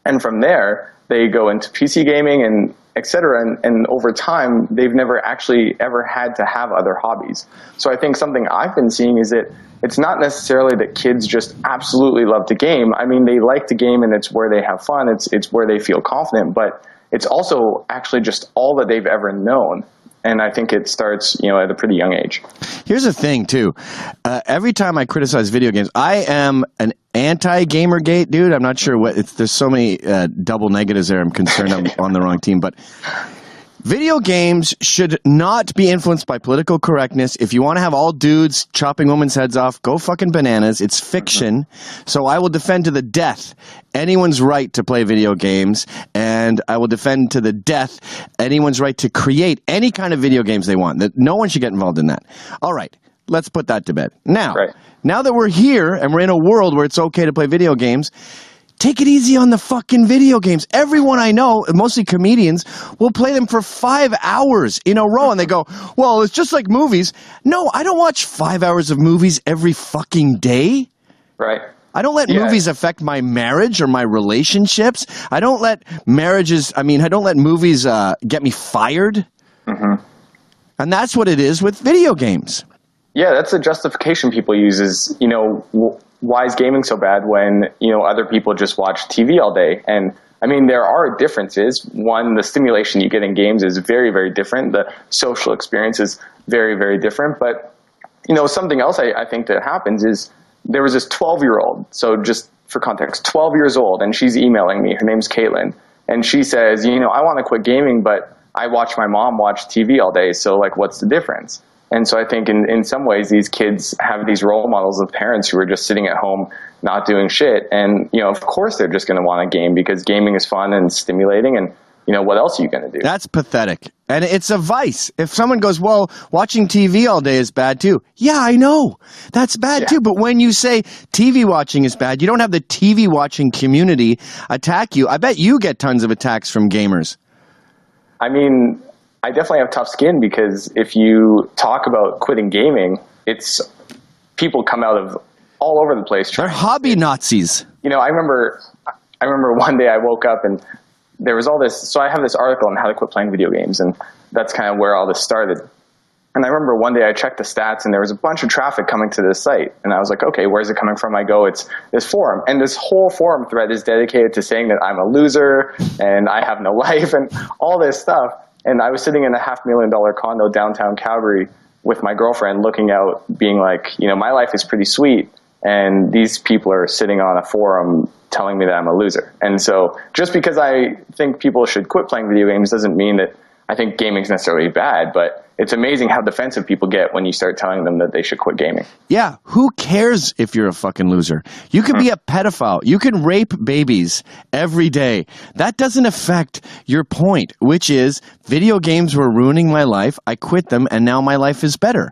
And from there, they go into PC gaming and et cetera. And over time, they've never actually ever had to have other hobbies. So I think something I've been seeing is that it's not necessarily that kids just absolutely love to game. They like to game and it's where they have fun. It's where they feel confident, but it's also actually just all that they've ever known. And I think it starts, at a pretty young age. Here's the thing, too. Every time I criticize video games, I am an anti-Gamergate dude. I'm not sure there's so many double negatives there. I'm concerned I'm on the wrong team. But video games should not be influenced by political correctness. If you want to have all dudes chopping women's heads off, go fucking bananas. It's fiction. So I will defend to the death anyone's right to play video games, and I will defend to the death anyone's right to create any kind of video games they want. That no one should get involved in that. All right, let's put that to bed. Now that we're here and we're in a world where it's okay to play video games, take it easy on the fucking video games. Everyone I know, mostly comedians, will play them for 5 hours in a row, and they go, well, it's just like movies. No, I don't watch 5 hours of movies every fucking day. Right. I don't let movies affect my marriage or my relationships. I don't let movies get me fired. Mm-hmm. And that's what it is with video games. Yeah, that's the justification people use is, why is gaming so bad when, other people just watch TV all day? And there are differences. One, the stimulation you get in games is very, very different. The social experience is very, very different. But, something else I think that happens is there was this 12-year-old. So just for context, 12 years old, and she's emailing me. Her name's Caitlin. And she says, I want to quit gaming, but I watch my mom watch TV all day. So, what's the difference? And so I think in some ways these kids have these role models of parents who are just sitting at home not doing shit. And, of course they're just going to want to game because gaming is fun and stimulating. And, what else are you going to do? That's pathetic. And it's a vice. If someone goes, well, watching TV all day is bad too. Yeah, I know. That's bad too. But when you say TV watching is bad, you don't have the TV watching community attack you. I bet you get tons of attacks from gamers. I definitely have tough skin because if you talk about quitting gaming, it's people come out of all over the place. They're hobby Nazis. I remember one day I woke up and there was all this. So I have this article on how to quit playing video games, and that's kind of where all this started. And I remember one day I checked the stats and there was a bunch of traffic coming to this site. And I was like, okay, where's it coming from? I go, it's this forum. And this whole forum thread is dedicated to saying that I'm a loser and I have no life and all this stuff. And I was sitting in a $500,000 condo downtown Calgary with my girlfriend looking out, being like, my life is pretty sweet. And these people are sitting on a forum telling me that I'm a loser. And so just because I think people should quit playing video games doesn't mean that I think gaming is necessarily bad, but it's amazing how defensive people get when you start telling them that they should quit gaming. Yeah, who cares if you're a fucking loser? You can be a pedophile. You can rape babies every day. That doesn't affect your point, which is video games were ruining my life. I quit them, and now my life is better.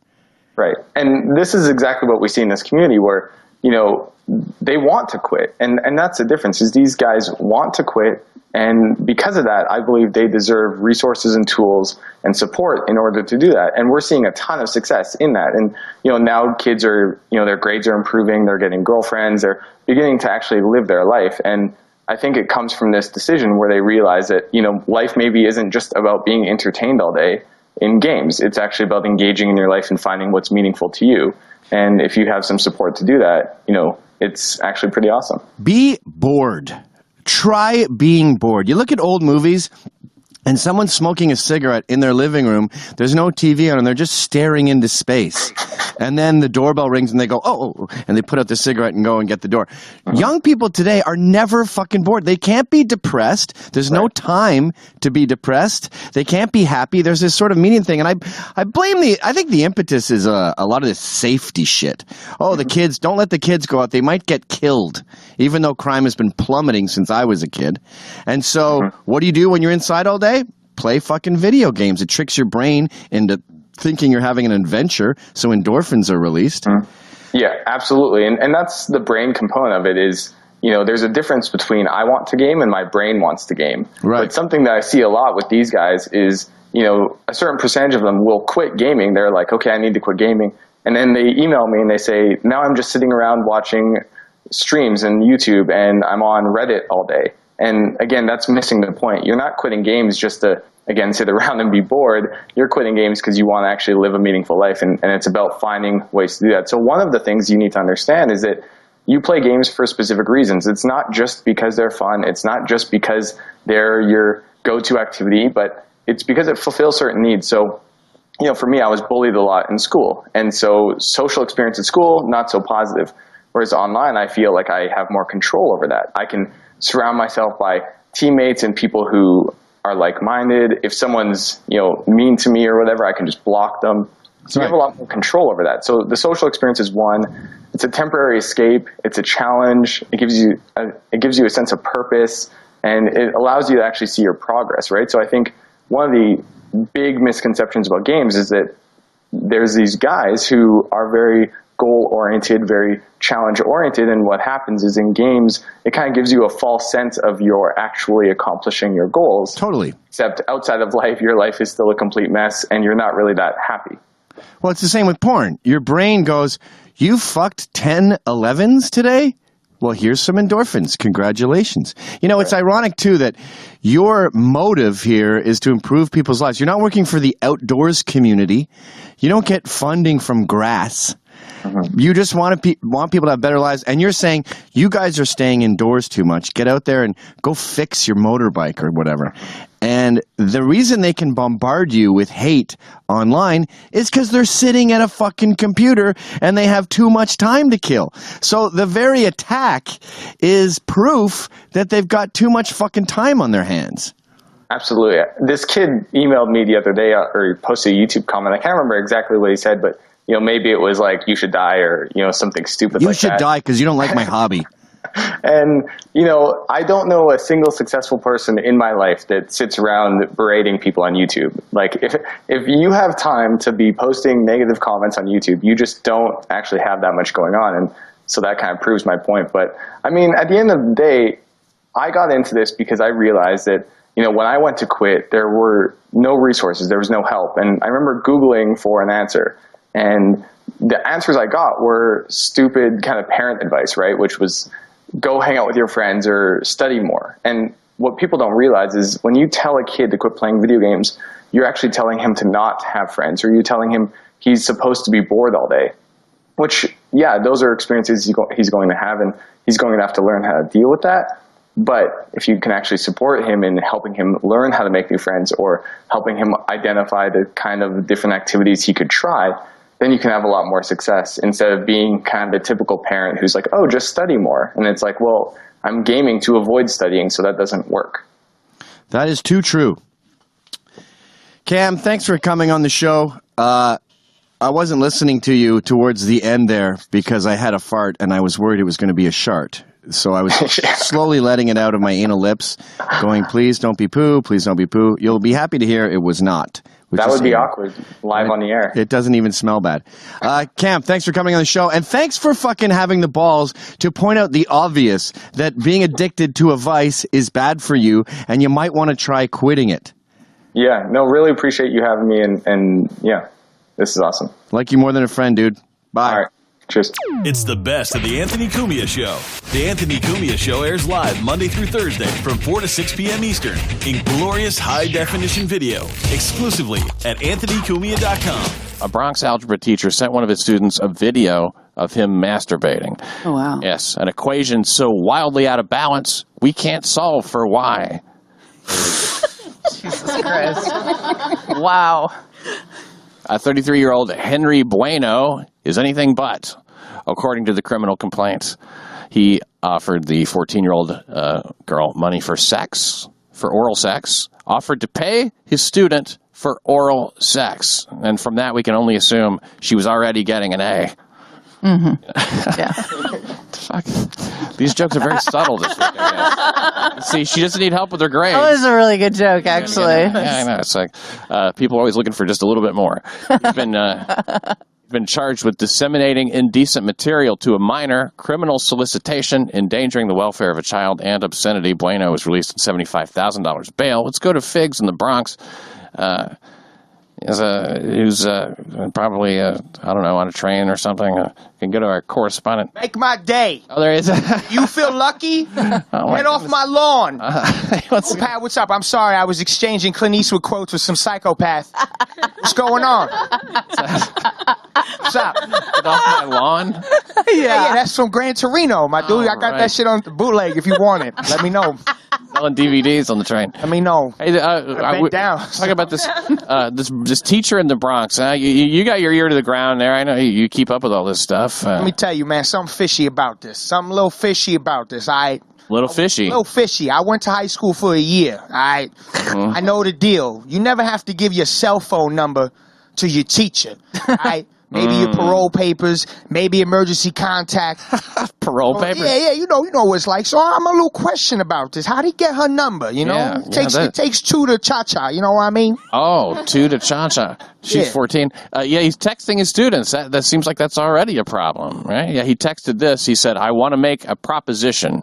Right. And this is exactly what we see in this community where, they want to quit. And that's the difference is these guys want to quit. And because of that, I believe they deserve resources and tools and support in order to do that. And we're seeing a ton of success in that. And, now kids are, their grades are improving. They're getting girlfriends. They're beginning to actually live their life. And I think it comes from this decision where they realize that, life maybe isn't just about being entertained all day in games. It's actually about engaging in your life and finding what's meaningful to you. And if you have some support to do that, it's actually pretty awesome. Be bored. Try being bored. You look at old movies and someone's smoking a cigarette in their living room. There's no TV on and they're just staring into space. And then the doorbell rings and they go, oh, and they put out the cigarette and go and get the door. Young people today are never fucking bored. They can't be depressed. There's no time to be depressed. They can't be happy. There's this sort of median thing. And I think the impetus is a lot of this safety shit. Oh, the kids, don't let the kids go out. They might get killed, even though crime has been plummeting since I was a kid. And so what do you do when you're inside all day? Play fucking video games. It tricks your brain into thinking you're having an adventure, so endorphins are released. Yeah, absolutely. And that's the brain component of it is, there's a difference between I want to game and my brain wants to game. Right. But something that I see a lot with these guys is, a certain percentage of them will quit gaming. They're like, okay, I need to quit gaming. And then they email me and they say, now I'm just sitting around watching streams and YouTube and I'm on Reddit all day. And again, that's missing the point. You're not quitting games just to, again, sit around and be bored. You're quitting games because you want to actually live a meaningful life. And it's about finding ways to do that. So one of the things you need to understand is that you play games for specific reasons. It's not just because they're fun. It's not just because they're your go-to activity, but it's because it fulfills certain needs. So, for me, I was bullied a lot in school. And so social experience at school, not so positive. Whereas online, I feel like I have more control over that. I can surround myself by teammates and people who are like-minded. If someone's, mean to me or whatever, I can just block them. So you have a lot more control over that. So the social experience is one. It's a temporary escape. It's a challenge. It gives you a sense of purpose, and it allows you to actually see your progress, right? So I think one of the big misconceptions about games is that there's these guys who are very goal-oriented, very challenge-oriented, and what happens is in games, it kind of gives you a false sense of you're actually accomplishing your goals. Totally. Except outside of life, your life is still a complete mess, and you're not really that happy. Well, it's the same with porn. Your brain goes, you fucked 10 11s today? Well, here's some endorphins. Congratulations. It's ironic, too, that your motive here is to improve people's lives. You're not working for the outdoors community. You don't get funding from grass. You just want people to have better lives. And you're saying you guys are staying indoors too much. Get out there and go fix your motorbike or whatever. And the reason they can bombard you with hate online is because they're sitting at a fucking computer and they have too much time to kill. So the very attack is proof that they've got too much fucking time on their hands. Absolutely. This kid emailed me the other day or posted a YouTube comment. I can't remember exactly what he said, but maybe it was like, you should die or, something stupid like that. You should die because you don't like my hobby. And, I don't know a single successful person in my life that sits around berating people on YouTube. Like, if you have time to be posting negative comments on YouTube, you just don't actually have that much going on. And so that kind of proves my point. But, I mean, at the end of the day, I got into this because I realized that, when I went to quit, there were no resources. There was no help. And I remember Googling for an answer. And the answers I got were stupid kind of parent advice, right? Which was go hang out with your friends or study more. And what people don't realize is when you tell a kid to quit playing video games, you're actually telling him to not have friends, or you're telling him he's supposed to be bored all day. Which, yeah, those are experiences he's going to have, and he's going to have to learn how to deal with that. But if you can actually support him in helping him learn how to make new friends, or helping him identify the kind of different activities he could try, then you can have a lot more success, instead of being kind of the typical parent who's like, oh, just study more. And it's like, well, I'm gaming to avoid studying, so that doesn't work. That is too true. Cam, thanks for coming on the show. I wasn't listening to you towards the end there because I had a fart and I was worried it was going to be a shart. So I was slowly letting it out of my anal lips, going, please don't be poo, please don't be poo. You'll be happy to hear it was not. That would be awkward, live on the air. It doesn't even smell bad. Cam, thanks for coming on the show, and thanks for fucking having the balls to point out the obvious, that being addicted to a vice is bad for you, and you might want to try quitting it. Yeah, no, really appreciate you having me, and yeah. This is awesome. Like you more than a friend, dude. Bye. All right. Cheers. It's the best of the Anthony Cumia Show. The Anthony Cumia Show airs live Monday through Thursday from 4 to 6 p.m. Eastern in glorious high-definition video, exclusively at anthonycumia.com. A Bronx algebra teacher sent one of his students a video of him masturbating. Oh, wow. Yes, an equation so wildly out of balance, we can't solve for why. Jesus Christ. Wow. A 33-year-old Henry Bueno is anything but, according to the criminal complaint. He offered the 14-year-old girl money for oral sex, offered to pay his student for oral sex. And from that, we can only assume she was already getting an A. Mm-hmm. Yeah. Fuck. These jokes are very subtle this week, I guess. See, she doesn't need help with her grades. That was a really good joke, actually. Yeah, I know. It's like people are always looking for just a little bit more. He's been charged with disseminating indecent material to a minor, criminal solicitation, endangering the welfare of a child, and obscenity. Bueno was released on $75,000 bail. Let's go to Figs in the Bronx. Who's probably, I don't know, on a train or something. Can go to our correspondent. Make my day. Oh, there is. You feel lucky? Get off my lawn. Pat, what's up? I'm sorry. I was exchanging Clint Eastwood quotes with some psychopath. What's going on? What's up? Get off my lawn? Yeah, that's from Gran Torino, my dude. I got that shit on the bootleg if you want it. Let me know. Selling DVDs on the train. Let me know. Hey, I down. Talk about this this teacher in the Bronx. You got your ear to the ground there. I know you keep up with all this stuff. Let me tell you, man, something fishy about this. Something a little fishy about this. Little fishy. A little fishy. I went to high school for a year. Mm-hmm. I know the deal. You never have to give your cell phone number to your teacher. Maybe your parole papers, maybe emergency contact. Parole papers? Yeah, you know what it's like. So I'm a little question about this. How'd he get her number, you know? Yeah, it takes two to cha-cha, you know what I mean? Oh, two to cha-cha. She's 14. He's texting his students. That seems like that's already a problem, right? Yeah, he texted this. He said, I want to make a proposition.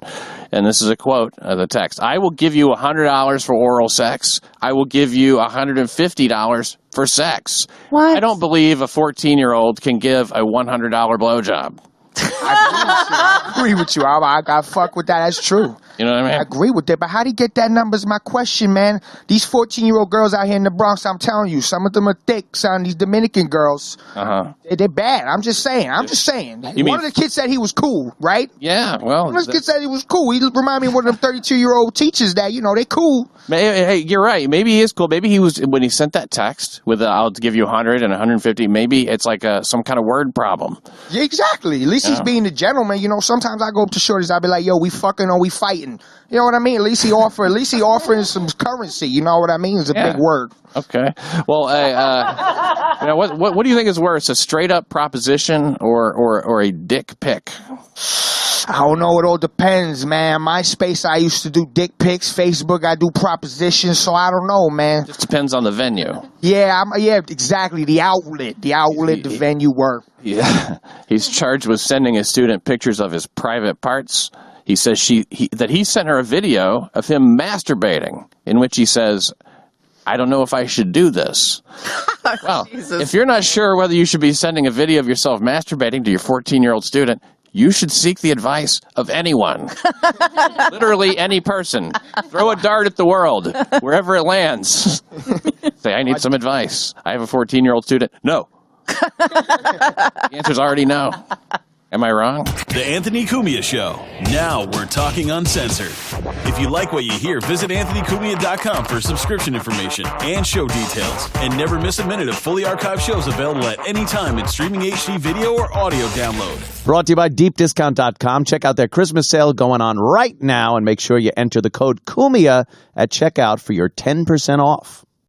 And this is a quote of the text. I will give you $100 for oral sex. I will give you $150 for sex. What? I don't believe a 14-year-old can give a $100 blowjob. I agree with you. I got fuck with that. That's true. You know what I mean? I agree with that. But how'd he get that number is my question, man. These 14-year-old girls out here in the Bronx, I'm telling you, some of them are thick, son. These Dominican girls, they're bad. I'm just saying. One of the kids said he was cool, right? Yeah, well. One of the kids said he was cool. He remind me of one of them 32-year-old teachers that, you know, they cool. Hey, you're right. Maybe he is cool. Maybe he was, when he sent that text with I'll give you 100 and 150, maybe it's like some kind of word problem. Yeah, exactly. At least he's being a gentleman. You know, sometimes I go up to shorties, I'll be like, yo, we fucking or we fighting. You know what I mean? At least he offering some currency. You know what I mean? It's a big word. Okay. Well, what do you think is worse, a straight up proposition or a dick pic? I don't know. It all depends, man. MySpace, I used to do dick pics. Facebook, I do propositions. So I don't know, man. It depends on the venue. Yeah, exactly. The outlet, the venue work. Yeah. He's charged with sending a student pictures of his private parts. He says that he sent her a video of him masturbating, in which he says, I don't know if I should do this. Well, if you're not sure whether you should be sending a video of yourself masturbating to your 14-year-old student, you should seek the advice of anyone. Literally any person. Throw a dart at the world, wherever it lands. Say, I need some advice. I have a 14-year-old student. No. The answer's already no. Am I wrong? The Anthony Cumia Show. Now we're talking uncensored. If you like what you hear, visit AnthonyCumia.com for subscription information and show details. And never miss a minute of fully archived shows available at any time in streaming HD video or audio download. Brought to you by DeepDiscount.com. Check out their Christmas sale going on right now and make sure you enter the code Cumia at checkout for your 10% off.